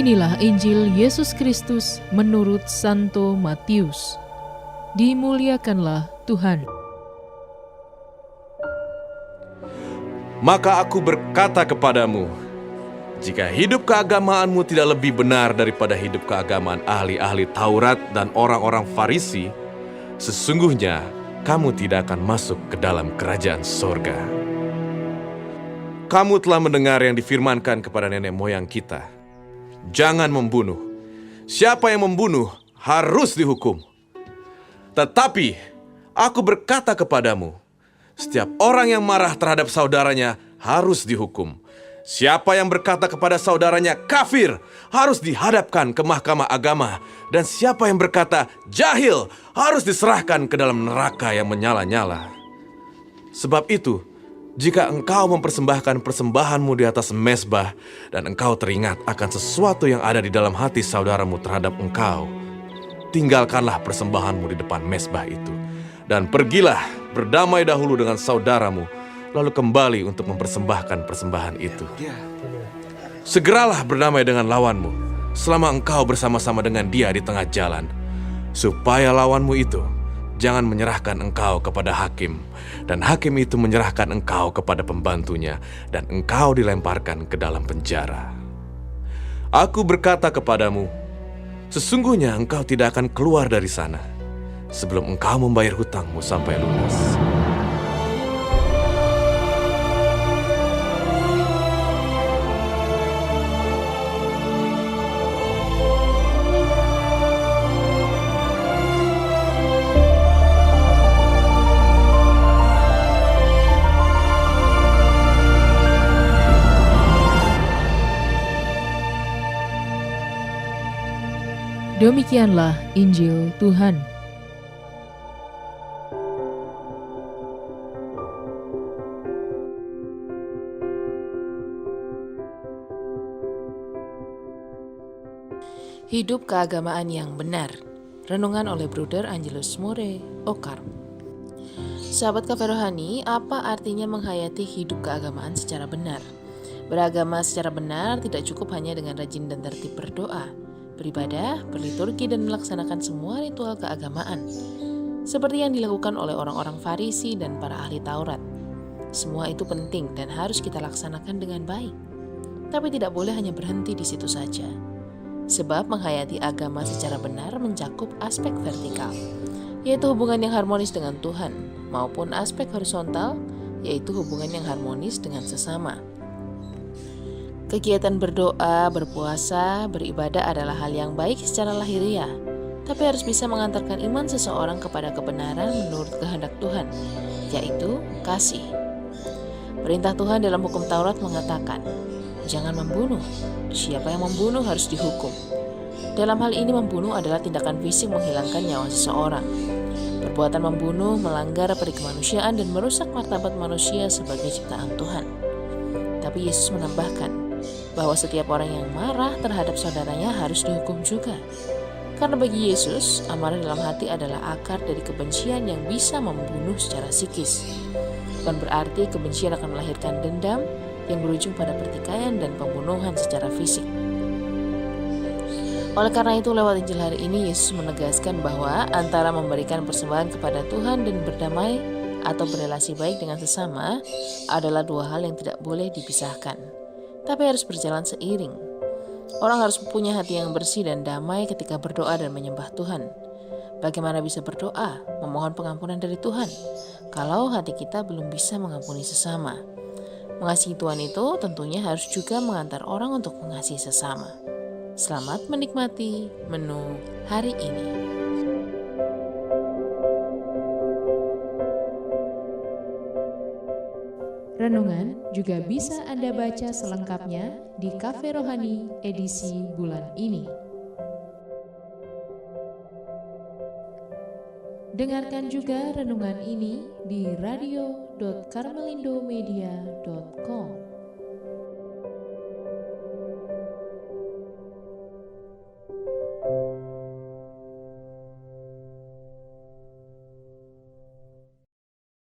Inilah Injil Yesus Kristus menurut Santo Matius. Dimuliakanlah Tuhan. Maka aku berkata kepadamu, jika hidup keagamaanmu tidak lebih benar daripada hidup keagamaan ahli-ahli Taurat dan orang-orang Farisi, sesungguhnya kamu tidak akan masuk ke dalam kerajaan sorga. Kamu telah mendengar yang difirmankan kepada nenek moyang kita, jangan membunuh. Siapa yang membunuh harus dihukum. Tetapi aku berkata kepadamu, setiap orang yang marah terhadap saudaranya harus dihukum. Siapa yang berkata kepada saudaranya kafir harus dihadapkan ke mahkamah agama. Dan siapa yang berkata jahil harus diserahkan ke dalam neraka yang menyala-nyala. Sebab itu, jika engkau mempersembahkan persembahanmu di atas mezbah dan engkau teringat akan sesuatu yang ada di dalam hati saudaramu terhadap engkau, tinggalkanlah persembahanmu di depan mezbah itu. Dan pergilah berdamai dahulu dengan saudaramu, lalu kembali untuk mempersembahkan persembahan itu. Segeralah berdamai dengan lawanmu, selama engkau bersama-sama dengan dia di tengah jalan, supaya lawanmu itu jangan menyerahkan engkau kepada hakim, dan hakim itu menyerahkan engkau kepada pembantunya, dan engkau dilemparkan ke dalam penjara. Aku berkata kepadamu, sesungguhnya engkau tidak akan keluar dari sana sebelum engkau membayar hutangmu sampai lunas. Demikianlah Injil Tuhan. Hidup keagamaan yang benar. Renungan oleh Bruder Angelus Murray Okar. Sahabat Cafe Rohani, apa artinya menghayati hidup keagamaan secara benar? Beragama secara benar tidak cukup hanya dengan rajin dan tertib berdoa, beribadah, berliturgi, dan melaksanakan semua ritual keagamaan, seperti yang dilakukan oleh orang-orang Farisi dan para ahli Taurat. Semua itu penting dan harus kita laksanakan dengan baik. Tapi tidak boleh hanya berhenti di situ saja. Sebab menghayati agama secara benar mencakup aspek vertikal, yaitu hubungan yang harmonis dengan Tuhan, maupun aspek horizontal, yaitu hubungan yang harmonis dengan sesama. Kegiatan berdoa, berpuasa, beribadah adalah hal yang baik secara lahiriah, tapi harus bisa mengantarkan iman seseorang kepada kebenaran menurut kehendak Tuhan, yaitu kasih. Perintah Tuhan dalam hukum Taurat mengatakan, jangan membunuh. Siapa yang membunuh harus dihukum. Dalam hal ini membunuh adalah tindakan fisik menghilangkan nyawa seseorang. Perbuatan membunuh melanggar peri kemanusiaan dan merusak martabat manusia sebagai ciptaan Tuhan. Tapi Yesus menambahkan bahwa setiap orang yang marah terhadap saudaranya harus dihukum juga. Karena bagi Yesus, amarah dalam hati adalah akar dari kebencian yang bisa membunuh secara psikis. Bukan berarti kebencian akan melahirkan dendam yang berujung pada pertikaian dan pembunuhan secara fisik. Oleh karena itu, lewat Injil hari ini, Yesus menegaskan bahwa antara memberikan persembahan kepada Tuhan dan berdamai atau berrelasi baik dengan sesama adalah dua hal yang tidak boleh dipisahkan, tapi harus berjalan seiring. Orang harus punya hati yang bersih dan damai ketika berdoa dan menyembah Tuhan. Bagaimana bisa berdoa, memohon pengampunan dari Tuhan, kalau hati kita belum bisa mengampuni sesama? Mengasihi Tuhan itu tentunya harus juga mengantar orang untuk mengasihi sesama. Selamat menikmati menu hari ini. Renungan juga bisa Anda baca selengkapnya di Cafe Rohani edisi bulan ini. Dengarkan juga renungan ini di radio.karmelindomedia.com.